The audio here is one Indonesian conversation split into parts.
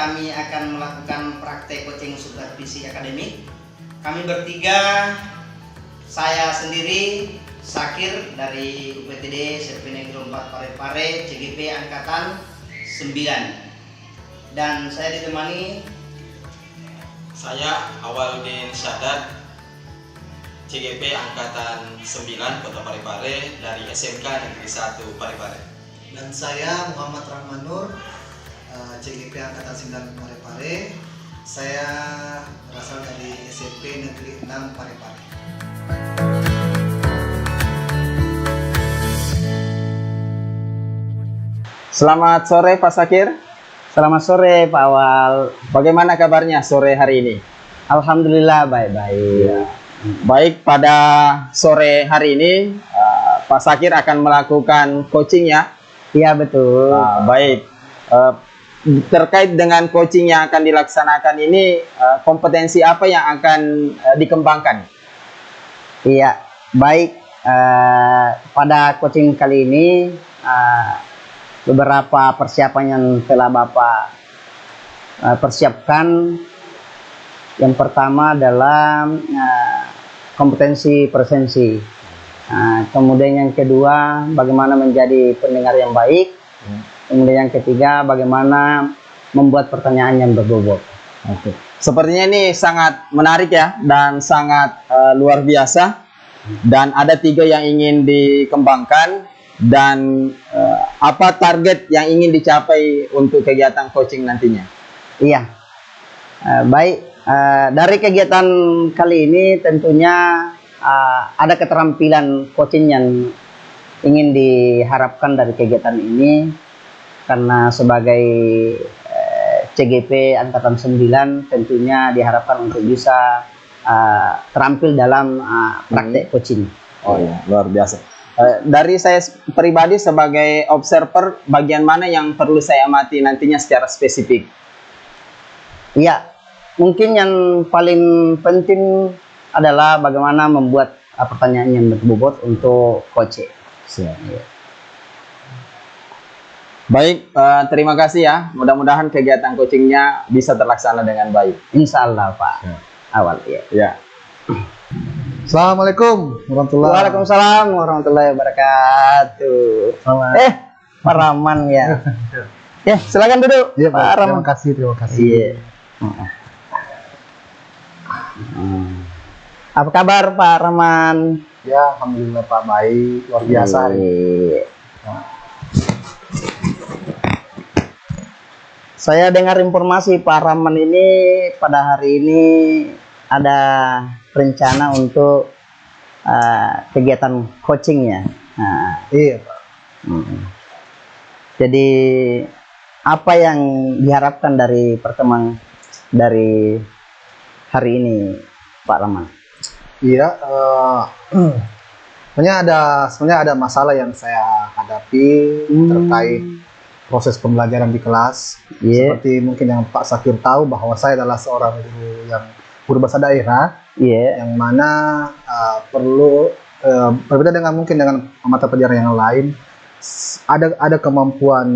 kami akan melakukan praktek coaching supervisi akademik. Kami bertiga, saya sendiri Sakir dari UPTD SMP Negeri 4 Parepare, CGP Angkatan 9. Dan saya ditemani saya Awaludin Syadat, CGP Angkatan 9 Kota Parepare dari SMK Negeri 1 Parepare. Dan saya Muhammad Rahman Nur, CGP Angkatan 9 Parepare. Saya berasal dari SMP Negeri 6 Parepare. Selamat sore Pak Sakir. Selamat sore Pak Awal. Bagaimana kabarnya sore hari ini? Alhamdulillah baik-baik. Ya. Baik, pada sore hari ini Pak Sakir akan melakukan coaching ya? Iya betul. Baik. Terkait dengan coaching yang akan dilaksanakan ini, kompetensi apa yang akan dikembangkan? Iya, baik. Pada coaching kali ini beberapa persiapan yang telah Bapak persiapkan. Yang pertama adalah kompetensi presensi. Kemudian yang kedua, bagaimana menjadi pendengar yang baik. Kemudian yang ketiga, bagaimana membuat pertanyaan yang berbobot. Oke. Sepertinya ini sangat menarik ya, dan sangat luar biasa. Dan ada 3 yang ingin dikembangkan. Dan apa target yang ingin dicapai untuk kegiatan coaching nantinya? Iya, baik. Dari kegiatan kali ini tentunya ada keterampilan coaching yang ingin diharapkan dari kegiatan ini, karena sebagai CGP Angkatan 9 tentunya diharapkan untuk bisa terampil dalam praktek coaching. Oh ya, luar biasa. Dari saya pribadi sebagai observer, bagian mana yang perlu saya amati nantinya secara spesifik? Iya, mungkin yang paling penting adalah bagaimana membuat pertanyaan yang berbobot untuk coaching. Siap. Baik, terima kasih ya. Mudah-mudahan kegiatan coachingnya bisa terlaksana dengan baik. Insya Allah Pak Awal. Ya. Assalamualaikum warahmatullahi wabarakatuh. Waalaikumsalam warahmatullahi wabarakatuh. Pak Rahman ya. Ya, silakan duduk. Ya, Pak Rahman. terima kasih. Iya. Apa kabar Pak Rahman? Ya, alhamdulillah Pak, baik, luar biasa. Saya dengar informasi Pak Rahman ini pada hari ini ada rencana untuk kegiatan coachingnya. Iya Pak. Jadi apa yang diharapkan dari pertemuan dari hari ini Pak Rahman? Iya, sebenarnya ada masalah yang saya hadapi terkait proses pembelajaran di kelas. Seperti mungkin yang Pak Sakir tahu bahwa saya adalah seorang guru bahasa daerah, yang mana perlu berbeda dengan mungkin dengan mata pelajaran yang lain. Ada kemampuan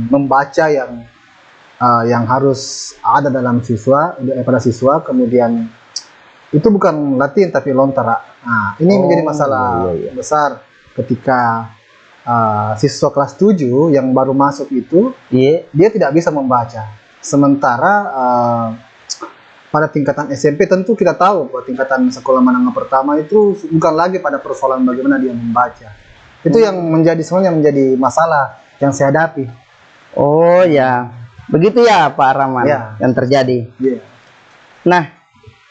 membaca yang harus ada dalam pada siswa. Kemudian itu bukan Latin tapi lontara. Nah, ini menjadi masalah besar ketika siswa kelas 7 yang baru masuk itu dia tidak bisa membaca. Sementara pada tingkatan SMP tentu kita tahu bahwa tingkatan sekolah menengah pertama itu bukan lagi pada persoalan bagaimana dia membaca. Itu yang sebenarnya menjadi masalah yang saya hadapi. Oh ya, begitu ya Pak Rahman yang terjadi. Nah,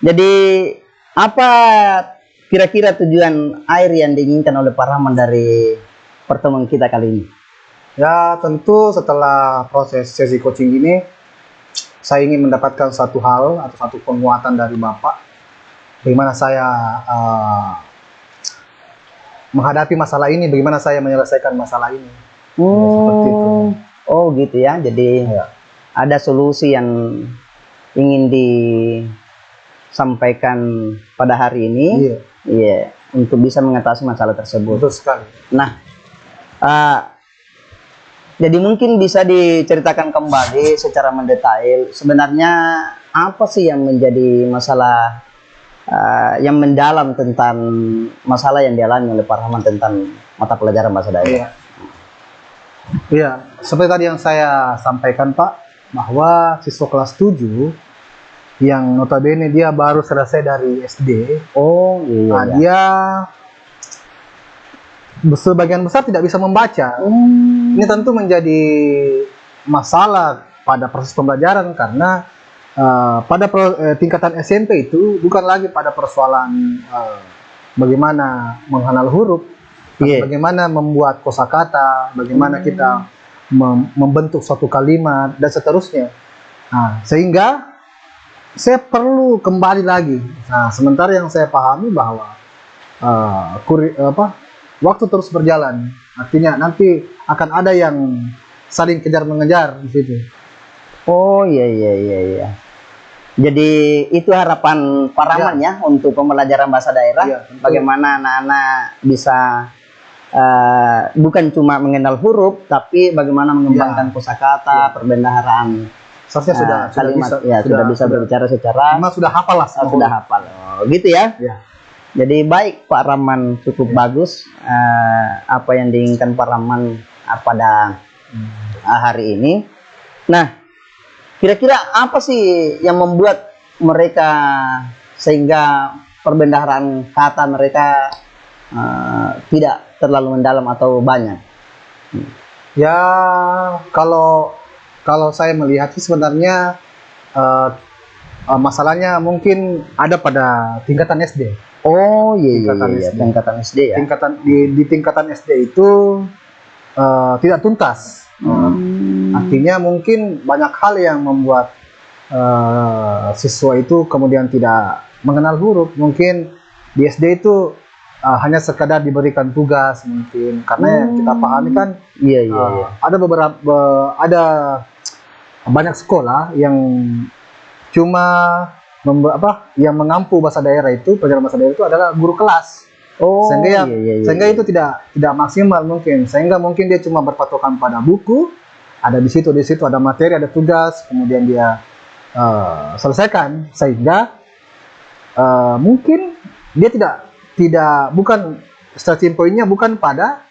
jadi apa kira-kira tujuan air yang diinginkan oleh Pak Rahman dari pertemuan kita kali ini? Ya, tentu setelah proses sesi coaching ini saya ingin mendapatkan satu hal atau satu penguatan dari Bapak, bagaimana saya menghadapi masalah ini, bagaimana saya menyelesaikan masalah ini. Seperti itu. Oh gitu ya, jadi ada solusi yang ingin disampaikan pada hari ini, untuk bisa mengatasi masalah tersebut. Betul sekali. Nah, Jadi mungkin bisa diceritakan kembali secara mendetail sebenarnya apa sih yang menjadi masalah yang mendalam tentang masalah yang dialami oleh Pak Rahman tentang mata pelajaran bahasa daerah. Iya, seperti tadi yang saya sampaikan Pak, bahwa siswa kelas 7 yang notabene dia baru selesai dari SD. Oh iya. Nah, dia sebagian besar tidak bisa membaca. Ini tentu menjadi masalah pada proses pembelajaran karena pada tingkatan SMP itu bukan lagi pada persoalan bagaimana menghafal huruf, bagaimana membuat kosakata, bagaimana kita membentuk suatu kalimat dan seterusnya. Nah, sehingga saya perlu kembali lagi. Nah, sementara yang saya pahami bahwa waktu terus berjalan, artinya nanti akan ada yang saling kejar mengejar di situ. Oh iya. Jadi itu harapan Pak Rahman ya untuk pembelajaran bahasa daerah. Iya, bagaimana anak-anak bisa bukan cuma mengenal huruf, tapi bagaimana mengembangkan kosakata, perbendaharaan. Seharusnya sudah bisa berbicara secara. Memang sudah hafal lah. Sudah hafal. Oh, gitu ya. Ya. Jadi baik Pak Rahman, cukup bagus apa yang diinginkan Pak Rahman pada hari ini. Nah, kira-kira apa sih yang membuat mereka sehingga perbendaharaan kata mereka tidak terlalu mendalam atau banyak? Ya, kalau saya melihat sih sebenarnya masalahnya mungkin ada pada tingkatan SD. Oh iya, tingkatan SD ya. Di tingkatan SD itu tidak tuntas. Artinya mungkin banyak hal yang membuat siswa itu kemudian tidak mengenal huruf. Mungkin di SD itu hanya sekadar diberikan tugas mungkin, karena yang kita pahami kan ada ada banyak sekolah yang cuma yang mengampu bahasa daerah itu, pelajaran bahasa daerah itu adalah guru kelas. Sehingga itu tidak maksimal mungkin. Sehingga mungkin dia cuma berpatokan pada buku, ada di situ ada materi, ada tugas, kemudian dia selesaikan. Sehingga mungkin dia bukan starting point-nya bukan pada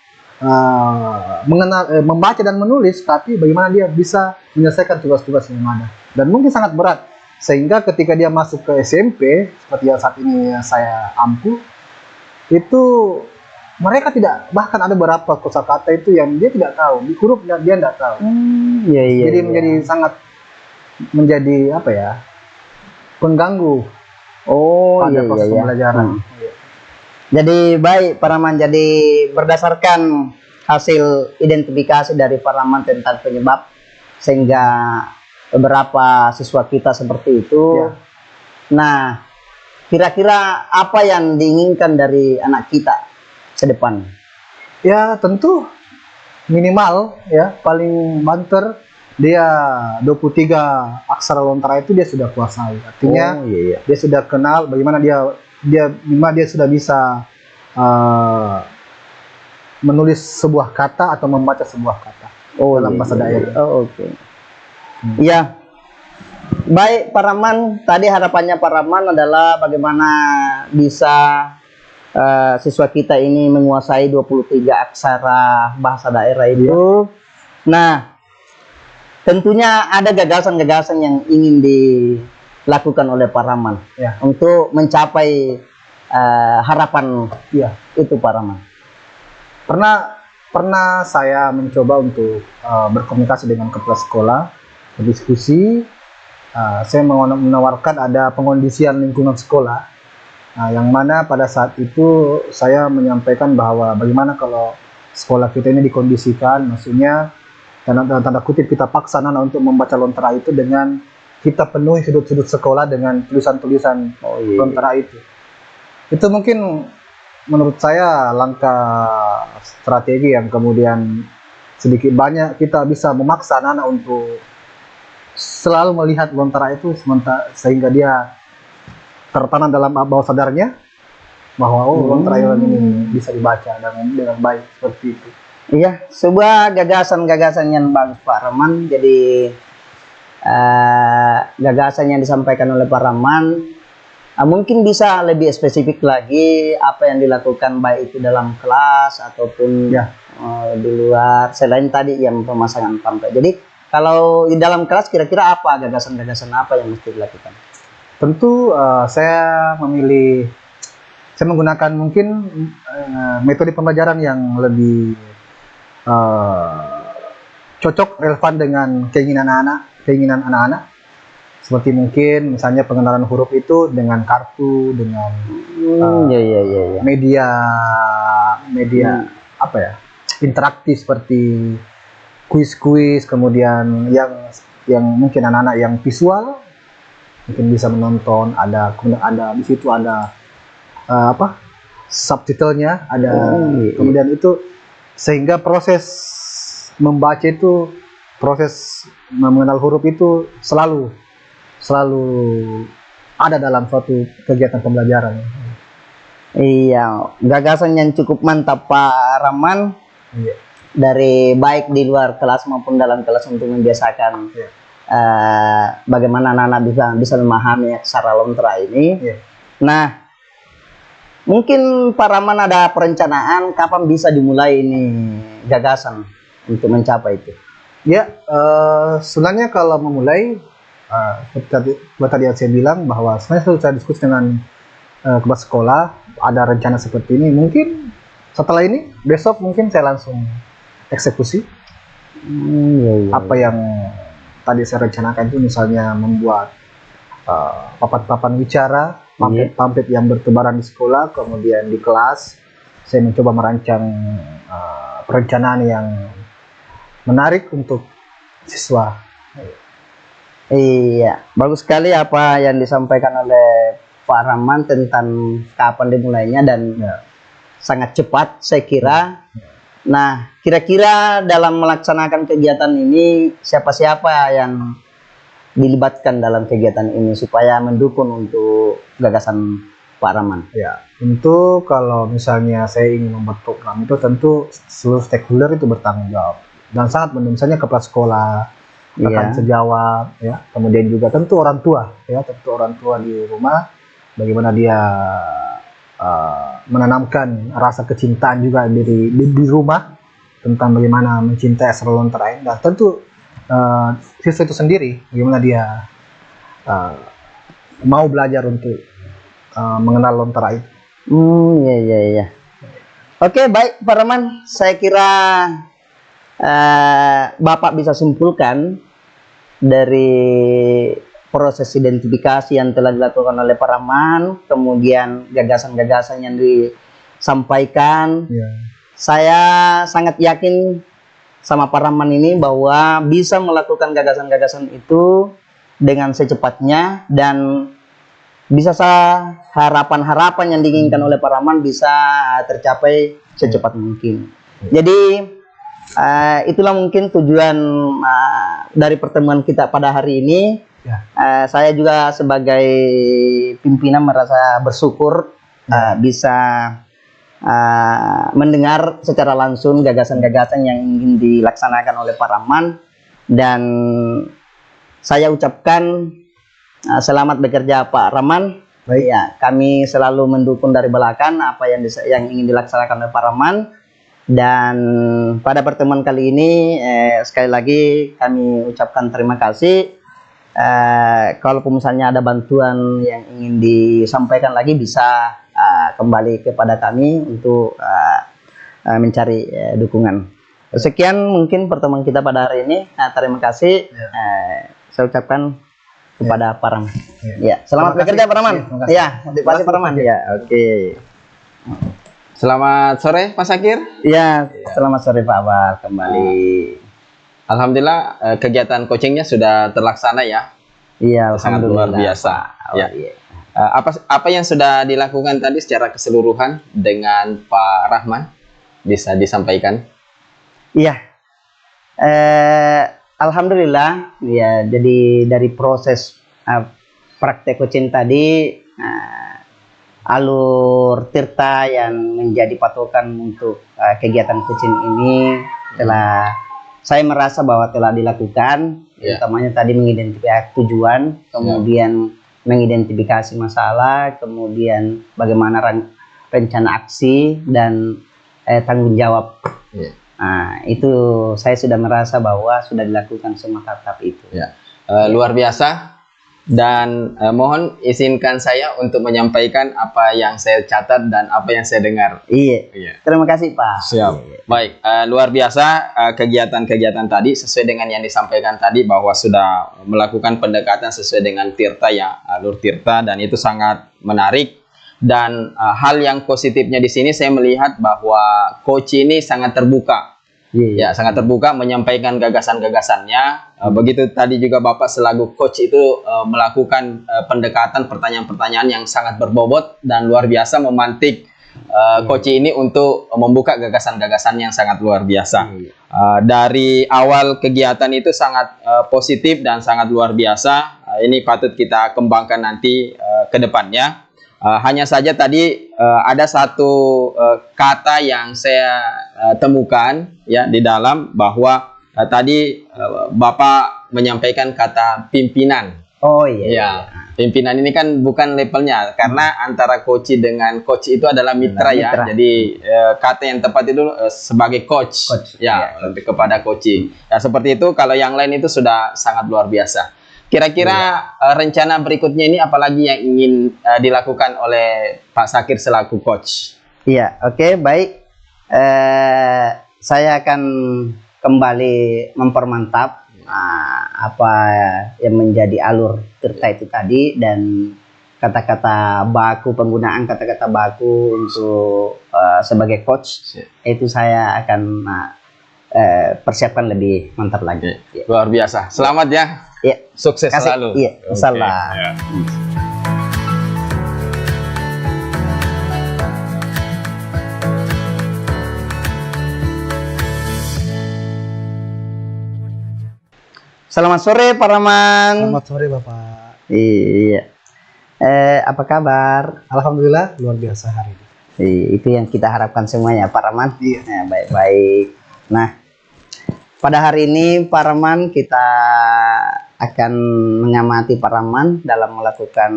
membaca dan menulis, tapi bagaimana dia bisa menyelesaikan tugas-tugas yang ada. Dan mungkin sangat berat. Sehingga ketika dia masuk ke SMP, seperti yang saat ini saya ampu, itu mereka bahkan ada beberapa kosakata itu yang dia tidak tahu, di huruf dia tidak tahu. Jadi menjadi sangat pengganggu pada proses pembelajaran. Jadi baik Pak Rahman, jadi berdasarkan hasil identifikasi dari Pak Rahman tentang penyebab sehingga beberapa siswa kita seperti itu. Nah, kira-kira apa yang diinginkan dari anak kita ke depan? Ya tentu minimal ya, paling banter dia 23 aksara lontara itu dia sudah kuasai. Artinya dia sudah kenal bagaimana dia sudah bisa menulis sebuah kata atau membaca sebuah kata dalam bahasa daerah. Ya, baik Pak Rahman, tadi harapannya Pak Rahman adalah bagaimana bisa siswa kita ini menguasai 23 aksara bahasa daerah itu. Nah, tentunya ada gagasan-gagasan yang ingin dilakukan oleh Pak Rahman untuk mencapai harapan itu Pak Rahman. Pernah saya mencoba untuk berkomunikasi dengan kepala sekolah, berdiskusi. Saya menawarkan ada pengondisian lingkungan sekolah, yang mana pada saat itu saya menyampaikan bahwa bagaimana kalau sekolah kita ini dikondisikan, maksudnya dalam tanda kutip kita paksa anak untuk membaca lontara itu dengan kita penuhi sudut-sudut sekolah dengan tulisan-tulisan lontara itu. Itu mungkin menurut saya langkah strategi yang kemudian sedikit banyak kita bisa memaksa anak untuk selalu melihat lontara itu sehingga dia tertanam dalam bawah sadarnya bahwa lontara ini bisa dibaca dengan baik seperti itu. Iya, sebuah gagasan-gagasan yang bagus Pak Rahman. Jadi gagasan yang disampaikan oleh Pak Rahman mungkin bisa lebih spesifik lagi apa yang dilakukan baik itu dalam kelas ataupun di luar selain tadi yang pemasangan pamflet. Jadi kalau di dalam kelas kira-kira apa gagasan-gagasan apa yang mesti dilakukan? Tentu saya menggunakan mungkin metode pembelajaran yang lebih cocok relevan dengan keinginan anak-anak. Seperti mungkin misalnya pengenalan huruf itu dengan kartu, dengan media apa ya, interaktif seperti kuis-kuis, kemudian yang mungkin anak-anak yang visual mungkin bisa menonton, kemudian ada di situ ada subtitlenya ada, kemudian itu sehingga proses membaca itu, proses mengenal huruf itu selalu ada dalam suatu kegiatan pembelajaran. Iya, gagasan yang cukup mantap Pak Rahman. Iya. Dari baik di luar kelas maupun dalam kelas untuk membiasakan bagaimana anak-anak bisa memahami secara lontra ini. Iya. Nah, mungkin Pak Rahman ada perencanaan kapan bisa dimulai ini gagasan untuk mencapai itu? Ya, sebenarnya kalau memulai tadi yang saya bilang bahwa sebenarnya saya diskusi dengan kepala sekolah, ada rencana seperti ini. Mungkin setelah ini besok mungkin saya langsung eksekusi. Apa yang tadi saya rencanakan itu misalnya membuat papan-papan bicara, pamflet yang bertebaran di sekolah, kemudian di kelas saya mencoba merancang perencanaan yang menarik untuk siswa. Iya, bagus sekali apa yang disampaikan oleh Pak Rahman tentang kapan dimulainya dan sangat cepat saya kira. Nah, kira-kira dalam melaksanakan kegiatan ini siapa-siapa yang dilibatkan dalam kegiatan ini supaya mendukung untuk gagasan Pak Rahman? Ya, tentu kalau misalnya saya ingin membuat program itu tentu seluruh stakeholder itu bertanggung jawab dan sangat misalnya kepala sekolah akan sejawat, ya. Kemudian juga tentu orang tua, ya, tentu orang tua di rumah, bagaimana dia menanamkan rasa kecintaan juga di rumah tentang bagaimana mencintai asal lontar dan tentu siswa itu sendiri bagaimana dia mau belajar untuk mengenal lontar itu. Iya. Oke, baik Pak Rahman, saya kira Bapak bisa simpulkan dari proses identifikasi yang telah dilakukan oleh Pak Rahman, kemudian gagasan-gagasan yang disampaikan. Saya sangat yakin sama Pak Rahman ini bahwa bisa melakukan gagasan-gagasan itu dengan secepatnya dan bisa harapan-harapan yang diinginkan oleh Pak Rahman bisa tercapai secepat mungkin. Jadi itulah mungkin tujuan dari pertemuan kita pada hari ini. Saya juga sebagai pimpinan merasa bersyukur bisa mendengar secara langsung gagasan-gagasan yang ingin dilaksanakan oleh Pak Rahman, dan saya ucapkan selamat bekerja Pak Rahman. Ya, kami selalu mendukung dari belakang apa yang ingin dilaksanakan oleh Pak Rahman. Dan pada pertemuan kali ini sekali lagi kami ucapkan terima kasih. Kalaupun misalnya ada bantuan yang ingin disampaikan lagi bisa kembali kepada kami untuk mencari dukungan. Sekian mungkin pertemuan kita pada hari ini. Terima kasih. Saya ucapkan kepada Pak Rahman. Ya, selamat bekerja Pak Rahman. Ya, terima kasih Pak Rahman. Ya, oke. Selamat sore Pak Sakir. Iya, selamat sore Pak Abal kembali. Alhamdulillah kegiatan coachingnya sudah terlaksana ya. Iya, sangat luar biasa. Ya. Apa yang sudah dilakukan tadi secara keseluruhan dengan Pak Rahman bisa disampaikan? Iya. Alhamdulillah ya, jadi dari proses praktek coaching tadi alur Tirta yang menjadi patokan untuk kegiatan coaching ini telah saya merasa bahwa telah dilakukan, utamanya tadi mengidentifikasi tujuan, kemudian mengidentifikasi masalah, kemudian bagaimana rencana aksi dan tanggung jawab. Nah, itu saya sudah merasa bahwa sudah dilakukan semua tahap itu. Luar biasa. Dan mohon izinkan saya untuk menyampaikan apa yang saya catat dan apa yang saya dengar. Iya. Terima kasih Pak. Siap. Baik, luar biasa kegiatan-kegiatan tadi sesuai dengan yang disampaikan tadi bahwa sudah melakukan pendekatan sesuai dengan Tirta ya, alur Tirta, dan itu sangat menarik. Dan hal yang positifnya di sini saya melihat bahwa coach ini sangat terbuka. Ya, sangat terbuka menyampaikan gagasan-gagasannya. Begitu tadi juga Bapak selaku coach itu melakukan pendekatan pertanyaan-pertanyaan yang sangat berbobot dan luar biasa memantik coach ini untuk membuka gagasan-gagasan yang sangat luar biasa. Dari awal kegiatan itu sangat positif dan sangat luar biasa. Ini patut kita kembangkan nanti ke depannya. Hanya saja tadi ada satu kata yang saya temukan ya di dalam bahwa tadi Bapak menyampaikan kata pimpinan. Oh iya. Pimpinan ini kan bukan levelnya karena antara coach dengan coach itu adalah mitra ya. Jadi kata yang tepat itu sebagai coach. Lebih kepada coaching. Ya seperti itu. Kalau yang lain itu sudah sangat luar biasa. Kira-kira rencana berikutnya ini apalagi yang ingin dilakukan oleh Pak Sakir selaku coach? Iya, oke, baik. Saya akan kembali mempermantap apa yang menjadi alur Tirta itu tadi, dan kata-kata baku, penggunaan kata-kata baku untuk sebagai coach itu saya akan persiapkan lebih mantap lagi. Luar biasa. Selamat ya. Sukses selalu. Salam. Selamat sore Pak Rahman. Selamat sore Bapak. Iya. Apa kabar? Alhamdulillah luar biasa hari ini. Itu yang kita harapkan semuanya Pak Rahman. Iya. Baik-baik. Nah, pada hari ini Pak Rahman kita akan mengamati Pak Rahman dalam melakukan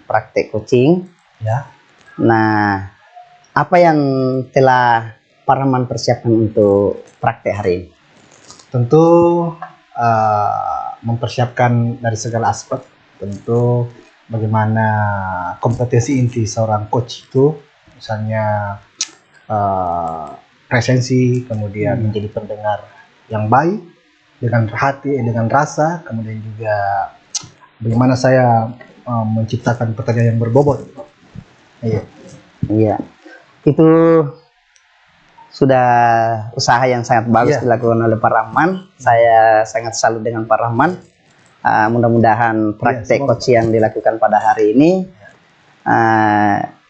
praktek coaching. Ya. Nah, apa yang telah Pak Rahman persiapkan untuk praktek hari ini? Tentu mempersiapkan dari segala aspek. Tentu bagaimana kompetensi inti seorang coach itu, misalnya presensi, kemudian menjadi pendengar yang baik, dengan hati, dengan rasa, kemudian juga bagaimana saya menciptakan pertanyaan yang berbobot. Iya. Itu sudah usaha yang sangat bagus dilakukan oleh Pak Rahman. Saya sangat salut dengan Pak Rahman. Mudah-mudahan praktek coach yang dilakukan pada hari ini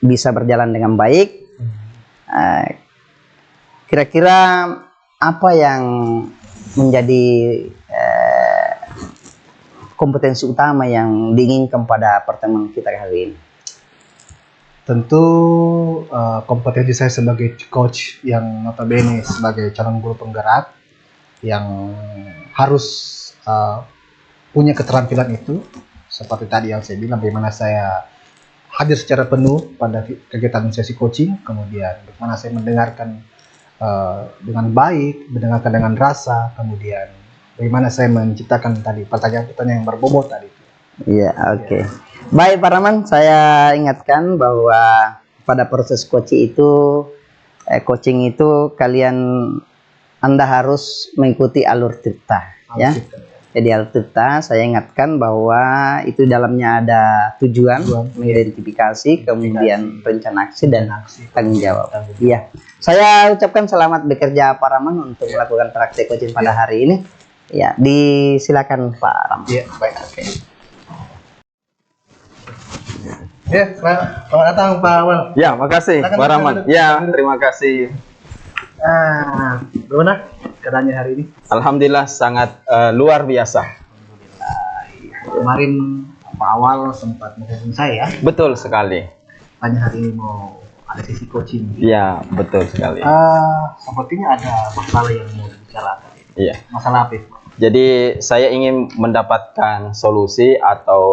bisa berjalan dengan baik. Kira-kira apa yang menjadi kompetensi utama yang diinginkan pada pertemuan kita hari ini? Tentu kompetensi saya sebagai coach yang notabene sebagai calon guru penggerak yang harus punya keterampilan itu, seperti tadi yang saya bilang, bagaimana saya hadir secara penuh pada kegiatan sesi coaching, kemudian bagaimana saya mendengarkan dengan baik, mendengarkan dengan rasa, kemudian bagaimana saya menciptakan tadi pertanyaan-pertanyaan yang berbobot tadi. Iya, oke. Baik Pak Rahman, saya ingatkan bahwa pada proses coaching itu Anda harus mengikuti alur Tirta, ya. Jadi alur Tirta, saya ingatkan bahwa itu dalamnya ada tujuan, mengidentifikasi, kemudian rencana aksi dan tanggung jawab. Iya. Saya ucapkan selamat bekerja Pak Rahman untuk melakukan praktek coaching pada hari ini. Ya, disilakan Pak Rahman. Iya, baik. Oke. Ya, selamat datang Pak Awal. Ya, makasih Pak Rahman. Ya, terima kasih. Bagaimana keadaannya hari ini? Alhamdulillah sangat luar biasa. Kemarin Pak Awal sempat menghubungi saya. Betul sekali. Tanya hari ini mau ada sisi coaching. Iya, betul sekali. Sepertinya ada masalah yang mau dibicarakan. Iya. Masalah apa itu? Jadi saya ingin mendapatkan solusi atau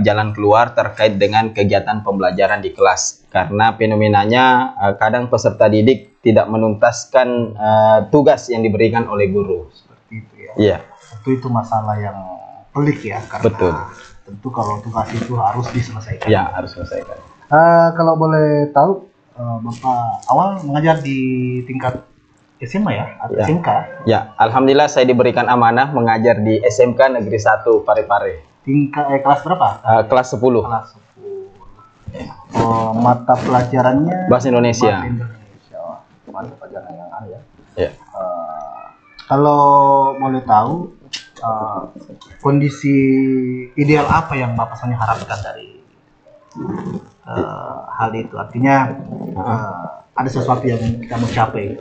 jalan keluar terkait dengan kegiatan pembelajaran di kelas. Karena fenomenanya kadang peserta didik tidak menuntaskan tugas yang diberikan oleh guru. Seperti itu ya. Iya. Tentu itu masalah yang pelik ya, karena Betul. tentu kalau tugas itu harus diselesaikan. Iya, harus selesaikan. Kalau boleh tahu, Bapak awal mengajar di tingkat SMA ya, atau Ya. SMK? Ya, alhamdulillah saya diberikan amanah mengajar di SMK Negeri 1 Parepare. Tingkat kelas berapa? Kelas 10. Kelas 10. Mata pelajarannya Bahasa Indonesia. Bahasa Indonesia. Mata pelajaran yang ada ya. Ya. Kalau boleh tahu, kondisi ideal apa yang Bapak Sani harapkan dari hal itu? Artinya ada sesuatu yang kita mau capai.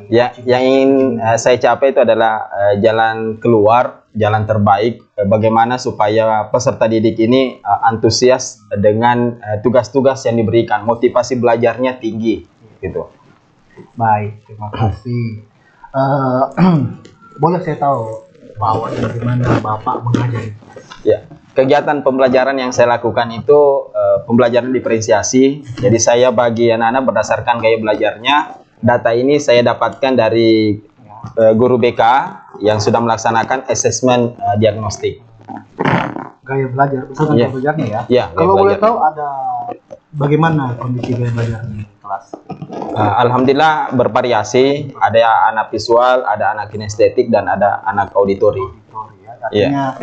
Ya, yang ingin saya capai itu adalah jalan keluar, jalan terbaik, bagaimana supaya peserta didik ini antusias dengan tugas-tugas yang diberikan, motivasi belajarnya tinggi, gitu. Baik, terima kasih. Boleh saya tahu bahwa bagaimana Bapak mengajar? Ya, kegiatan pembelajaran yang saya lakukan itu pembelajaran diferensiasi. Jadi saya bagi anak-anak berdasarkan gaya belajarnya. Data ini saya dapatkan dari guru BK yang sudah melaksanakan asesmen diagnostik. Gaya belajar, berdasarkan Ya. gaya belajarnya ya? Ya, gaya Kalau boleh belajar. tahu ada bagaimana kondisi gaya belajar di kelas? Alhamdulillah bervariasi. Ada anak visual, ada anak kinestetik, dan ada anak auditori. Artinya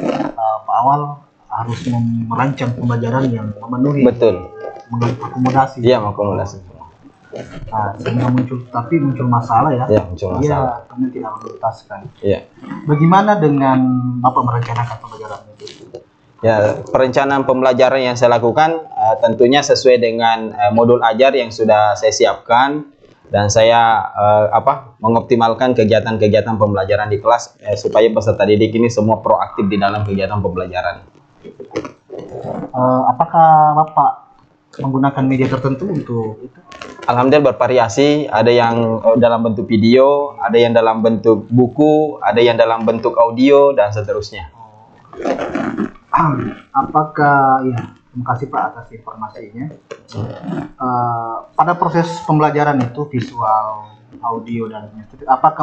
Pak Awal harus merancang pembelajaran yang memenuhi, Betul. mengakomodasi. Iya, mengakomodasi. Sehingga muncul masalah ya. Iya, muncul masalah. Iya, kami tidak menuntaskan. Iya. Bagaimana dengan Bapak merencanakan pembelajaran itu? Ya, perencanaan pembelajaran yang saya lakukan tentunya sesuai dengan modul ajar yang sudah saya siapkan, dan saya mengoptimalkan kegiatan-kegiatan pembelajaran di kelas supaya peserta didik ini semua proaktif di dalam kegiatan pembelajaran. Apakah Bapak menggunakan media tertentu untuk itu? Alhamdulillah bervariasi, ada yang dalam bentuk video, ada yang dalam bentuk buku, ada yang dalam bentuk audio, dan seterusnya. Apakah ya, terima kasih Pak atas informasinya. Pada proses pembelajaran itu visual, audio, dan kinestetik, apakah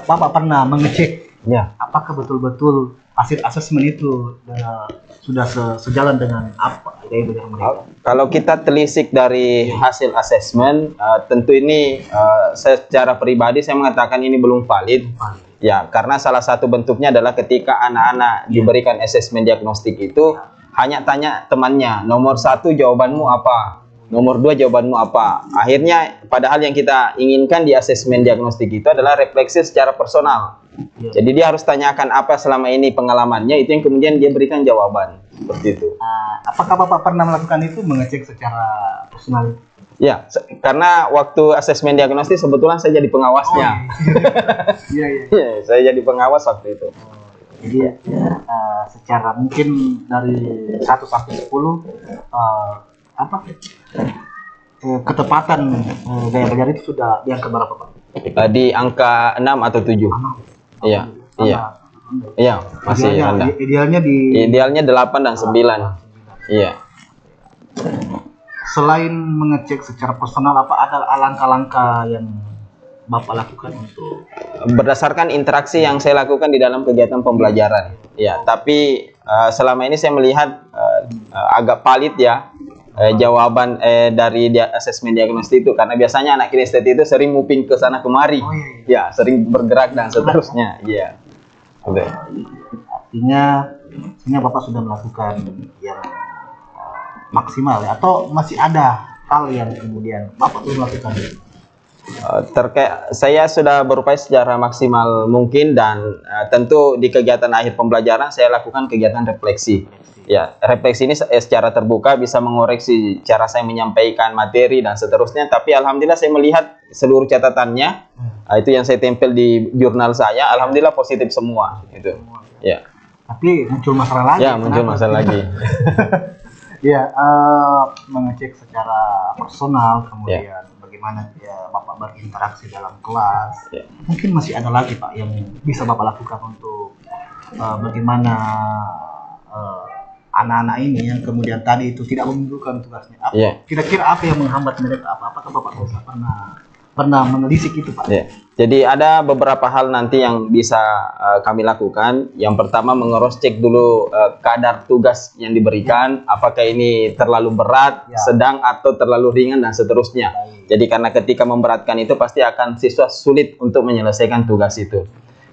Bapak pernah mengecek Ya. apakah betul-betul hasil asesmen itu sudah sejalan dengan apa gaya belajar mereka? Kalau kita telisik dari hasil asesmen, tentu ini secara pribadi saya mengatakan ini belum valid. Ya, karena salah satu bentuknya adalah ketika anak-anak diberikan asesmen diagnostik itu hanya tanya temannya, nomor 1 jawabanmu apa, nomor 2 jawabanmu apa. Akhirnya padahal yang kita inginkan di asesmen diagnostik itu adalah refleksi secara personal. Jadi dia harus tanyakan apa selama ini pengalamannya, itu yang kemudian dia berikan jawaban. Seperti itu. Apakah Bapak pernah melakukan itu, mengecek secara personal? Ya, karena waktu asesmen diagnostik sebetulnya saya jadi pengawasnya. Iya. Iya, saya jadi pengawas waktu itu. Jadi secara mungkin dari 1 sampai 10 ketepatan gaya belajar itu sudah di angka berapa Pak? Di angka 6 atau 7. Iya, iya. Iya, masih rendah. Idealnya 8 dan 9. Iya. Selain mengecek secara personal, apa ada langkah-langkah yang Bapak lakukan untuk berdasarkan interaksi yang saya lakukan di dalam kegiatan pembelajaran? Ya, tapi selama ini saya melihat agak valid ya jawaban dari asesmen diagnostik itu, karena biasanya anak kinestetik itu sering moving ke sana kemari. Ya, sering bergerak dan seterusnya. Iya. Artinya Bapak sudah melakukan yang maksimal ya, atau masih ada hal yang kemudian Bapak belum melakukan? Saya sudah berupaya secara maksimal mungkin, dan tentu di kegiatan akhir pembelajaran saya lakukan kegiatan refleksi. Ya, refleksi ini secara terbuka bisa mengoreksi cara saya menyampaikan materi dan seterusnya. Tapi alhamdulillah saya melihat seluruh catatannya, itu yang saya tempel di jurnal saya, alhamdulillah positif semua. Itu. Ya. Tapi muncul masalah lagi. Ya, muncul masalah lagi. Ya, mengecek secara personal, kemudian bagaimana Bapak berinteraksi dalam kelas. Mungkin masih ada lagi Pak yang bisa Bapak lakukan untuk bagaimana anak-anak ini yang kemudian tadi itu tidak menunjukkan tugasnya. Kira-kira apa yang menghambat mereka? Apakah Bapak pernah menelisik itu Pak? Jadi ada beberapa hal nanti yang bisa kami lakukan. Yang pertama mengeros cek dulu kadar tugas yang diberikan, apakah ini terlalu berat, sedang atau terlalu ringan dan seterusnya. Jadi karena ketika memberatkan itu pasti akan siswa sulit untuk menyelesaikan tugas itu.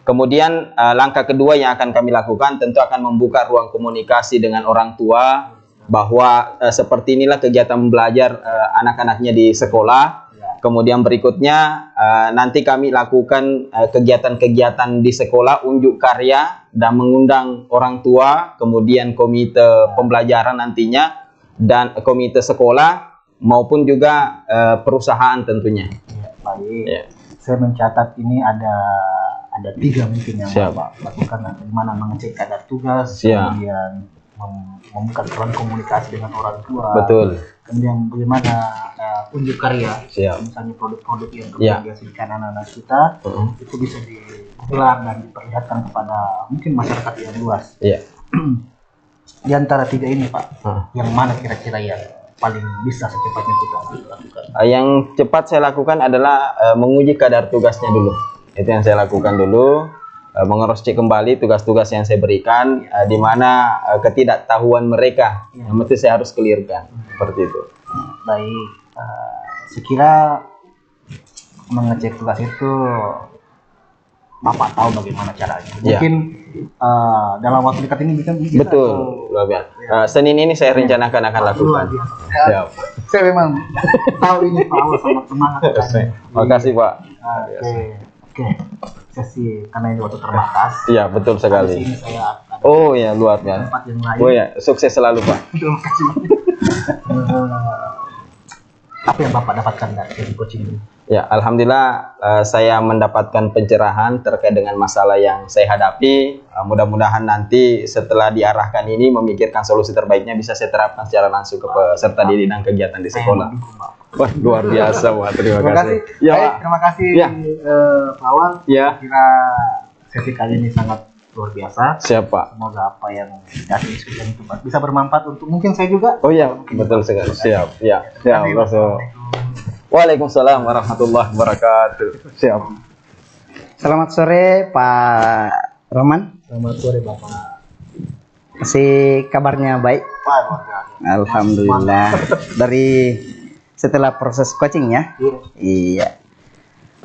Kemudian langkah kedua yang akan kami lakukan tentu akan membuka ruang komunikasi dengan orang tua bahwa seperti inilah kegiatan belajar anak-anaknya di sekolah. Kemudian berikutnya nanti kami lakukan kegiatan-kegiatan di sekolah, unjuk karya dan mengundang orang tua, kemudian komite pembelajaran nantinya dan komite sekolah maupun juga perusahaan tentunya. Baik. Saya mencatat ini ada 3 mungkin yang Bapak lakukan, di mana mengecek kadar tugas, kemudian membuka ruang komunikasi dengan orang tua. Betul. Kemudian bagaimana unjuk karya, misalnya produk-produk yang kemudian dihasilkan anak-anak kita, itu bisa digelar dan diperlihatkan kepada mungkin masyarakat yang luas. Di antara 3 ini Pak, yang mana kira-kira yang paling bisa secepatnya kita lakukan? Yang cepat saya lakukan adalah menguji kadar tugasnya dulu. Itu yang saya lakukan dulu. Mengeros cek kembali tugas-tugas yang saya berikan, di mana ketidaktahuan mereka yang mesti saya harus clearkan, seperti itu. Baik, sekira mengecek tugas itu Bapak tahu bagaimana caranya. Mungkin dalam waktu dekat ini bisa. Betul, luar biasa. Senin ini saya rencanakan akan lakukan. Saya memang tahu ini Pak, sangat semangat. Terima kasih Pak. Oke. Sesi karena ini waktu terbatas. Iya, betul sekali. Di sini saya luar biasa. tempat yang lain. Sukses selalu Pak. Terima kasih. Apa yang Bapak dapatkan dari coaching ini? Ya, alhamdulillah saya mendapatkan pencerahan terkait dengan masalah yang saya hadapi. Mudah-mudahan nanti setelah diarahkan ini memikirkan solusi terbaiknya bisa saya terapkan secara langsung ke peserta didik dan kegiatan di sekolah. Wah, luar biasa Pak. Terima kasih. Terima kasih Pak Awal. Kira sesi kali ini sangat luar biasa. Siapa? Semoga apa yang dikasih diskusi itu bisa bermanfaat untuk mungkin saya juga. Betul sekali. Siap. Waalaikumsalam warahmatullahi wabarakatuh. Siap. Selamat sore Pak Roman. Selamat sore Bapak. Masih kabarnya baik? Alhamdulillah. Dari setelah proses coaching ya? Iya.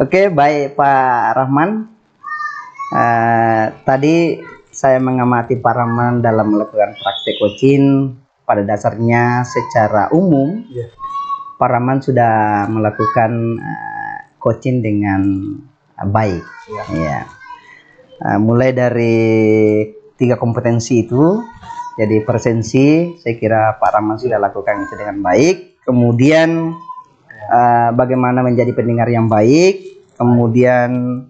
Oke, baik Pak Rahman. Tadi saya mengamati Pak Rahman dalam melakukan praktek coaching. Pada dasarnya secara umum Pak Rahman sudah melakukan coaching dengan baik. Mulai dari 3 kompetensi itu, jadi presensi, saya kira Pak Rahman sudah lakukan itu dengan baik. Kemudian bagaimana menjadi pendengar yang baik, kemudian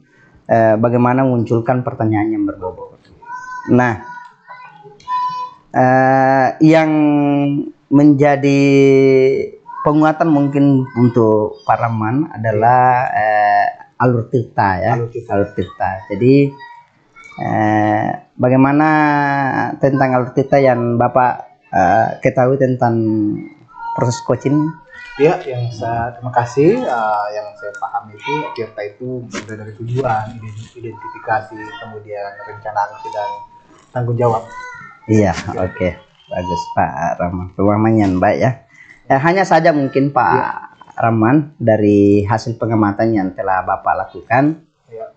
bagaimana munculkan pertanyaan yang berbobot. Nah, yang menjadi penguatan mungkin untuk Pak Rahman adalah alur tirta ya, alur tirta. Jadi bagaimana tentang alur tirta yang Bapak ketahui tentang proses coaching? Terima kasih. Yang saya pahami itu tirta itu mulai dari tujuan, identifikasi, kemudian rencana aksi dan tanggung jawab. Oke. Bagus Pak Rahman. Pemahamannya baik ya. Hanya saja mungkin Pak Rahman, dari hasil pengamatan yang telah Bapak lakukan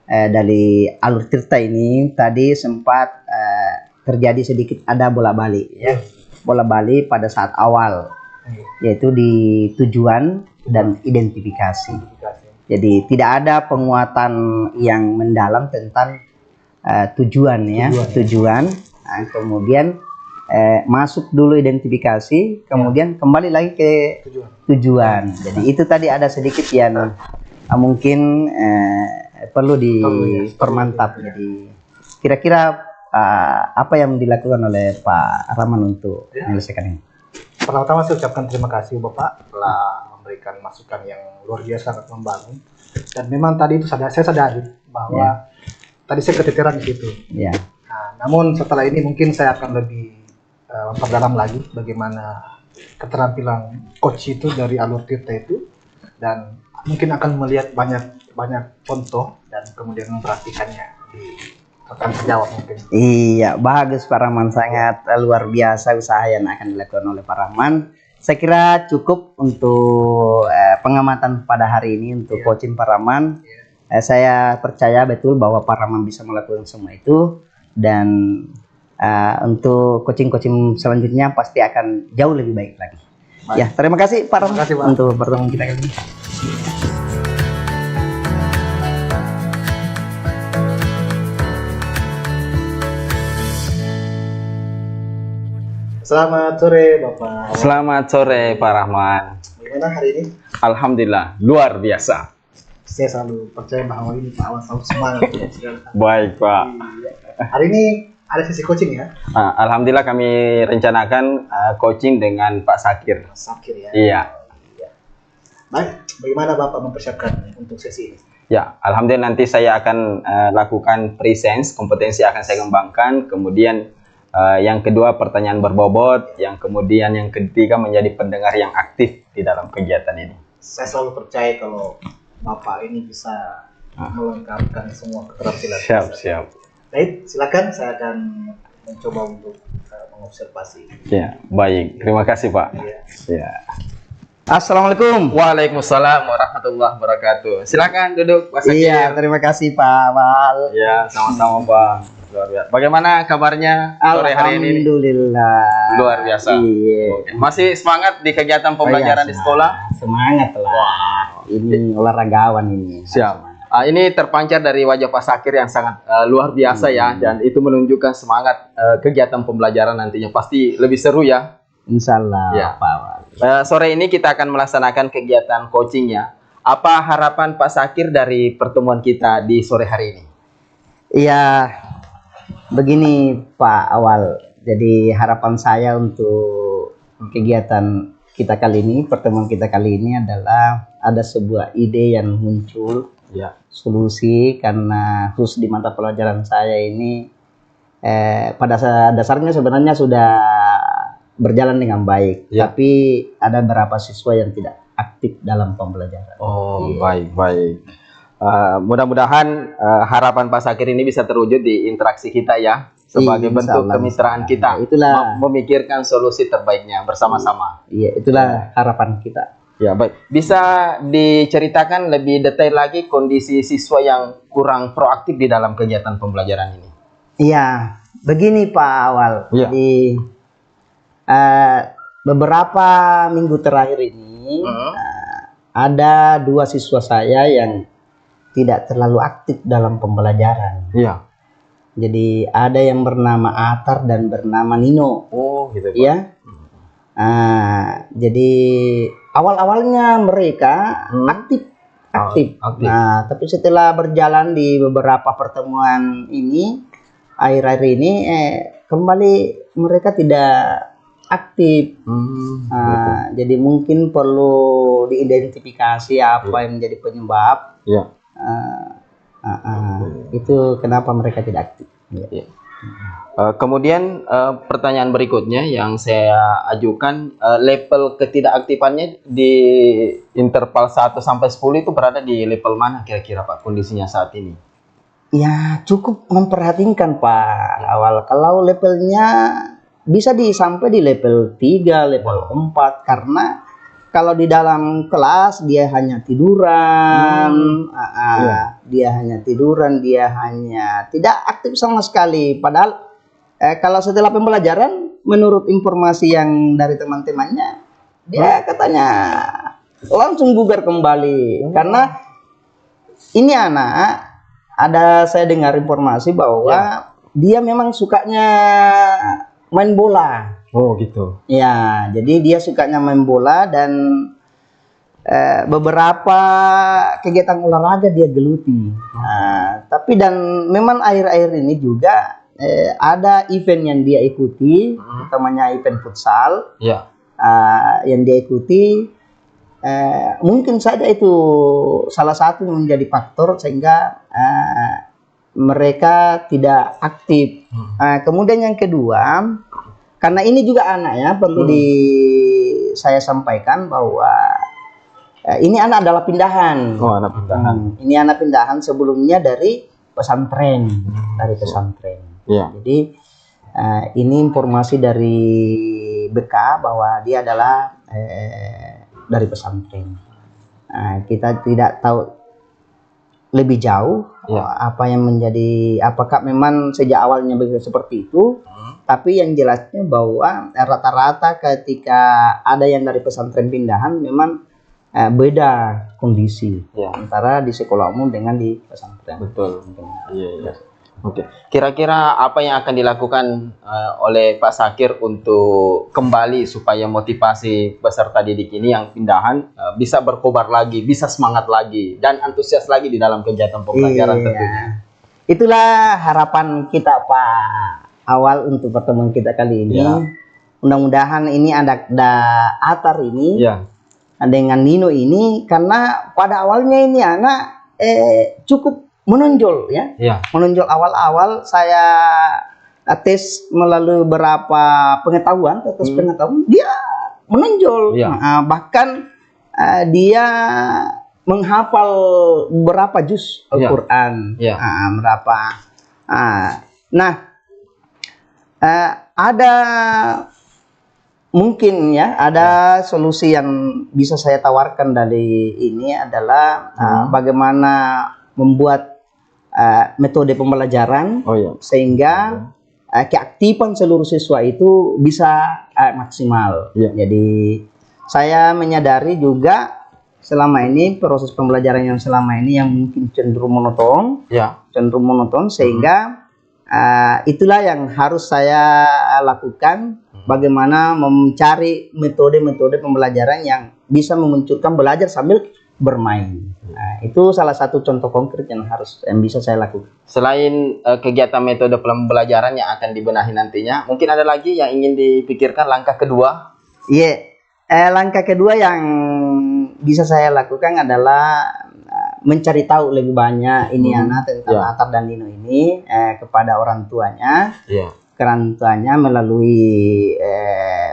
dari alur tirta ini tadi sempat terjadi sedikit ada bola-balik ya. Bola-balik pada saat awal, yaitu di tujuan dan identifikasi. Jadi tidak ada penguatan yang mendalam tentang tujuan ya, tujuan. Nah, kemudian masuk dulu identifikasi, kemudian kembali lagi ke tujuan. Jadi itu tadi ada sedikit yang mungkin perlu dipermantap. Jadi kira-kira apa yang dilakukan oleh Pak Rahman untuk menyelesaikan ini? Pertama-tama saya ucapkan terima kasih Bapak telah memberikan masukan yang luar biasa sangat membangun. Dan memang tadi itu saya sadari bahwa tadi saya keteteran di situ. Ya. Nah, namun setelah ini mungkin saya akan lebih memperdalam lagi bagaimana keterampilan coach itu dari Alur Tirta itu, dan mungkin akan melihat banyak contoh dan kemudian mempraktikannya di rekan sejawat mungkin. Iya, bagus Pak Rahman, sangat luar biasa usaha yang akan dilakukan oleh Pak Rahman. Saya kira cukup untuk pengamatan pada hari ini untuk coaching Pak Rahman. Saya percaya betul bahwa Pak Rahman bisa melakukan semua itu, dan untuk coaching-coaching selanjutnya pasti akan jauh lebih baik lagi. Ya, terima kasih Pak Rahman untuk pertemuan kita kali ini. Selamat sore Bapak. Selamat sore Pak Rahman. Bagaimana hari ini? Alhamdulillah, luar biasa. Saya selalu percaya bahwa ini Pak Awal selalu semangat. Baik Pak. Hari ini ada sesi coaching ya? Alhamdulillah kami rencanakan coaching dengan Pak Sakir. Sakir ya? Iya. Baik, bagaimana Bapak mempersiapkan untuk sesi ini? Ya, alhamdulillah nanti saya akan lakukan presence, kompetensi akan saya kembangkan, kemudian yang kedua pertanyaan berbobot, yang kemudian yang ketiga menjadi pendengar yang aktif di dalam kegiatan ini. Saya selalu percaya kalau Bapak ini bisa melengkapkan semua keterampilan. Siap. Baik, silakan saya akan mencoba untuk mengobservasi. Ya, baik. Terima kasih Pak. Ya. Assalamualaikum. Waalaikumsalam warahmatullahi wabarakatuh. Silakan duduk Pak Sakir. Iya, terima kasih Pak Awal. Ya, sama-sama Pak. Luar biasa. Bagaimana kabarnya sore hari ini? Alhamdulillah. Luar biasa. Iya. Oke. Masih semangat di kegiatan pembelajaran di sekolah? Semangat lah. Ini olahragawan ini. Siap. Ini terpancar dari wajah Pak Sakir yang sangat luar biasa ya, dan itu menunjukkan semangat kegiatan pembelajaran nantinya pasti lebih seru ya. Insya Allah. Ya. Pak Awal. Sore ini kita akan melaksanakan kegiatan coachingnya. Apa harapan Pak Sakir dari pertemuan kita di sore hari ini? Iya, begini Pak Awal. Jadi harapan saya untuk kegiatan kita kali ini, pertemuan kita kali ini adalah ada sebuah ide yang muncul, Ya. solusi, karena khusus di mata pelajaran saya ini pada dasarnya sebenarnya sudah berjalan dengan baik, Ya. tapi ada beberapa siswa yang tidak aktif dalam pembelajaran. Oh, Iya. baik. Mudah-mudahan harapan Pak Sakir ini bisa terwujud di interaksi kita ya, sebagai Insya bentuk Allah, kemitraan kita. Itulah. Memikirkan solusi terbaiknya bersama-sama. Iya, itulah harapan kita. Ya, baik. Bisa diceritakan lebih detail lagi kondisi siswa yang kurang proaktif di dalam kegiatan pembelajaran ini? Iya, begini Pak Awal. Iya. Jadi beberapa minggu terakhir ini ada dua siswa saya yang tidak terlalu aktif dalam pembelajaran. Iya. Jadi ada yang bernama Atar dan bernama Nino. Oh, gitu Pak. Ya. Jadi awal-awalnya mereka aktif. Aktif. Nah, tapi setelah berjalan di beberapa pertemuan ini, akhir-akhir ini kembali mereka tidak aktif. Jadi mungkin perlu diidentifikasi apa yang menjadi penyebab. Ya. Itu kenapa mereka tidak aktif. Ya. Kemudian pertanyaan berikutnya yang saya ajukan, level ketidakaktifannya di interval 1 sampai 10 itu berada di level mana kira-kira Pak kondisinya saat ini? Ya, cukup memperhatikan Pak Awal. Kalau levelnya bisa sampai di level 3, level 4, karena kalau di dalam kelas dia hanya tiduran, dia hanya tiduran, dia hanya tidak aktif sama sekali. Padahal kalau setelah pembelajaran, menurut informasi yang dari teman-temannya, dia katanya langsung bugar kembali. Karena ini anak, ada saya dengar informasi bahwa dia memang sukanya main bola. Oh gitu. Ya, jadi dia sukanya main bola dan beberapa kegiatan olahraga dia geluti. Tapi dan memang akhir-akhir ini juga ada event yang dia ikuti, utamanya event futsal. Ya. yang dia ikuti, mungkin saja itu salah satu yang menjadi faktor sehingga mereka tidak aktif. Kemudian yang kedua, karena ini juga anak ya, perlu saya sampaikan bahwa ini anak adalah pindahan. Oh, anak pindahan. Ini anak pindahan sebelumnya dari pesantren, Ya. Jadi ini informasi dari BK bahwa dia adalah dari pesantren. Kita tidak tahu lebih jauh apa yang menjadi, apakah memang sejak awalnya begitu seperti itu. Tapi yang jelasnya bahwa rata-rata ketika ada yang dari pesantren pindahan memang beda kondisi antara di sekolah umum dengan di pesantren. Betul. Iya. Oke. Kira-kira apa yang akan dilakukan oleh Pak Sakir untuk kembali supaya motivasi peserta didik ini yang pindahan bisa berkobar lagi, bisa semangat lagi, dan antusias lagi di dalam kegiatan pembelajaran tentunya. Itulah harapan kita Pak Awal untuk pertemuan kita kali ini. Mudah-mudahan ini ada Atar ini. Dengan Nino ini, karena pada awalnya ini anak cukup menonjol ya. Menonjol awal-awal saya tes melalui beberapa pengetahuan, dia menonjol. Bahkan dia menghafal berapa juz Al-Quran, berapa. Ada mungkin ya, ada solusi yang bisa saya tawarkan dari ini adalah bagaimana membuat metode pembelajaran sehingga keaktifan seluruh siswa itu bisa maksimal. Jadi saya menyadari juga selama ini proses pembelajaran yang selama ini yang mungkin cenderung monoton, sehingga itulah yang harus saya lakukan. Bagaimana mencari metode-metode pembelajaran yang bisa memunculkan belajar sambil bermain. Itu salah satu contoh konkret yang bisa saya lakukan. Selain kegiatan metode pembelajaran yang akan dibenahi nantinya, mungkin ada lagi yang ingin dipikirkan langkah kedua? Langkah kedua yang bisa saya lakukan adalah mencari tahu lebih banyak ini anak tentang Atar dan Nino ini kepada orang tuanya. Orang tuanya melalui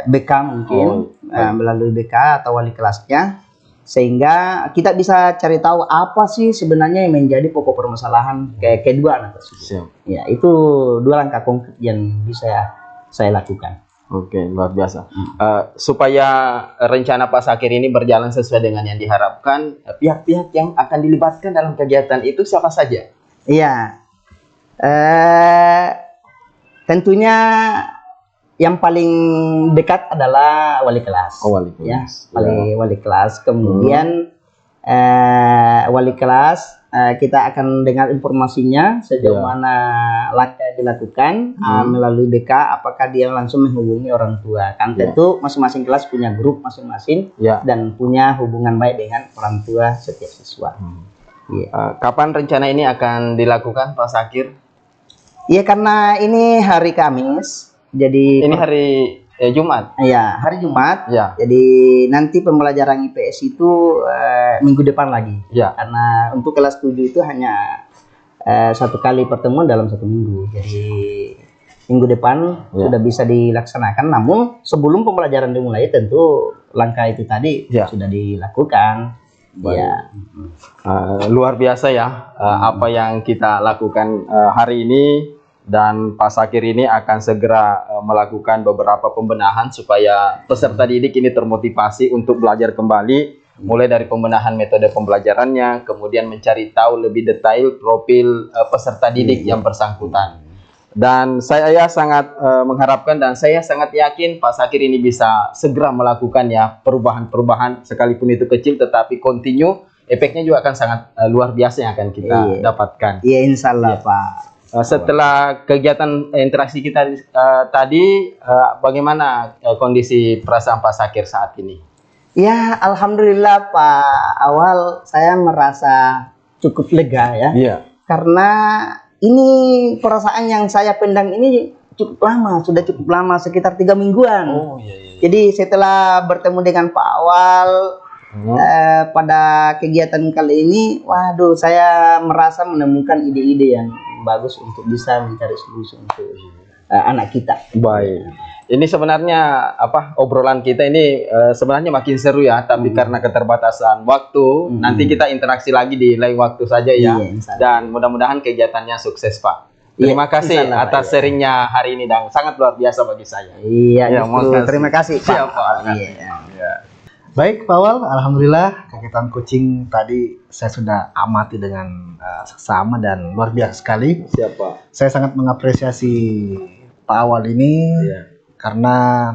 BK mungkin, melalui BK atau wali kelasnya, sehingga kita bisa cari tahu apa sih sebenarnya yang menjadi pokok permasalahan kedua anak tersebut. Ya, itu dua langkah konkret yang bisa saya lakukan. Oke, luar biasa. Supaya rencana Pak Sakir ini berjalan sesuai dengan yang diharapkan, pihak-pihak yang akan dilibatkan dalam kegiatan itu siapa saja? Iya. Tentunya yang paling dekat adalah wali kelas. Wali kelas. Wali kelas. Kemudian wali kelas kita akan dengar informasinya sejauh mana langkah dilakukan melalui BK. Apakah dia langsung menghubungi orang tua? Kan tentu masing-masing kelas punya grup masing-masing dan punya hubungan baik dengan orang tua setiap siswa. Kapan rencana ini akan dilakukan, Pak Sakir? Iya, karena ini hari Kamis, jadi ini hari Jumat. Iya, hari Jumat. Jadi nanti pembelajaran IPS itu minggu depan lagi. Karena untuk kelas 7 itu hanya satu kali pertemuan dalam satu minggu. Jadi minggu depan sudah bisa dilaksanakan. Namun sebelum pembelajaran dimulai tentu langkah itu tadi sudah dilakukan. Luar biasa ya apa yang kita lakukan hari ini. Dan Pak Sakir ini akan segera melakukan beberapa pembenahan supaya peserta didik ini termotivasi untuk belajar kembali, mulai dari pembenahan metode pembelajarannya, kemudian mencari tahu lebih detail profil peserta didik yang bersangkutan. Dan saya sangat mengharapkan dan saya sangat yakin Pak Sakir ini bisa segera melakukan ya perubahan-perubahan, sekalipun itu kecil tetapi kontinu, efeknya juga akan sangat luar biasa yang akan kita dapatkan. Iya, insya Allah Pak. Setelah kegiatan interaksi kita tadi, bagaimana kondisi perasaan Pak Sakir saat ini? Ya, alhamdulillah Pak Awal, saya merasa cukup lega ya. Karena ini perasaan yang saya pendang ini cukup lama, sudah cukup lama, sekitar 3 mingguan. Jadi setelah bertemu dengan Pak Awal pada kegiatan kali ini, waduh, saya merasa menemukan ide-ide yang bagus untuk bisa mencari solusi untuk anak kita. Baik. Ini sebenarnya obrolan kita ini sebenarnya makin seru ya, tapi karena keterbatasan waktu, nanti kita interaksi lagi di lain waktu saja ya. Dan mudah-mudahan kegiatannya sukses, Pak. Terima kasih atas sharingnya hari ini dan sangat luar biasa bagi saya. Iya, terima kasih Pak. Siap, Pak. Ya. Baik, Pak Awal, alhamdulillah kegiatan coaching tadi saya sudah amati dengan seksama dan luar biasa sekali. Siap, Pak. Saya sangat mengapresiasi Pak Awal ini karena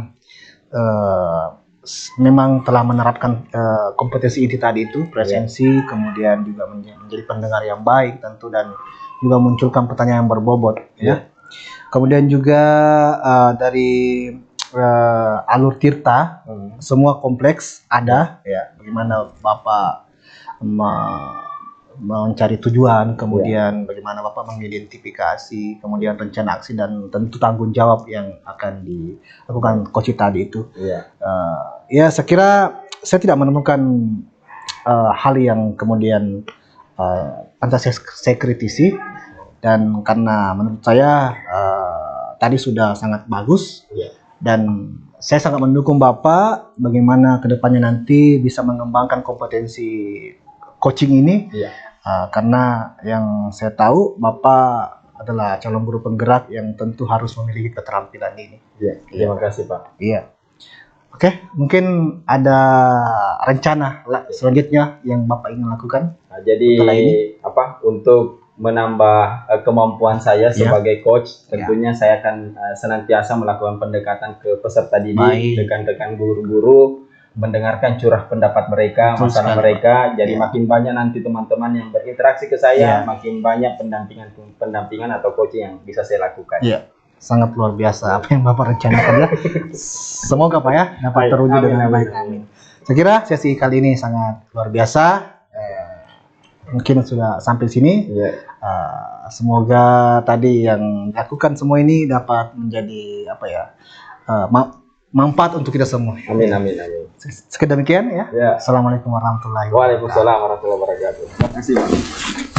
memang telah menerapkan kompetensi inti tadi itu, presensi, kemudian juga menjadi pendengar yang baik tentu, dan juga munculkan pertanyaan yang berbobot ya. Kemudian juga dari alur tirta semua kompleks ada ya, bagaimana Bapak mencari tujuan, kemudian bagaimana Bapak mengidentifikasi, kemudian rencana aksi dan tentu tanggung jawab yang akan dilakukan coach tadi itu. Ya, saya kira saya tidak menemukan hal yang kemudian pantas saya kritisi, dan karena menurut saya tadi sudah sangat bagus dan saya sangat mendukung Bapak bagaimana kedepannya nanti bisa mengembangkan kompetensi coaching ini. Karena yang saya tahu Bapak adalah calon guru penggerak yang tentu harus memiliki keterampilan ini. Terima kasih, Pak. Iya. Oke, mungkin ada rencana selanjutnya yang Bapak ingin lakukan? Jadi untuk menambah kemampuan saya sebagai coach, tentunya saya akan senantiasa melakukan pendekatan ke peserta didik, rekan-rekan guru-guru, mendengarkan curah pendapat mereka, masalah mereka. Jadi makin banyak nanti teman-teman yang berinteraksi ke saya, makin banyak pendampingan atau coaching yang bisa saya lakukan. Sangat luar biasa apa yang Bapak rencanakan ya. Semoga Pak ya dapat terwujud dengan baik. Amin. Saya kira sesi kali ini sangat luar biasa. Mungkin sudah sampai sini. Semoga tadi yang dilakukan semua ini dapat menjadi manfaat untuk kita semua. Amin. Sekedar demikian ya. Assalamualaikum warahmatullahi wabarakatuh. Waalaikumsalam warahmatullahi wabarakatuh. Terima kasih, Pak.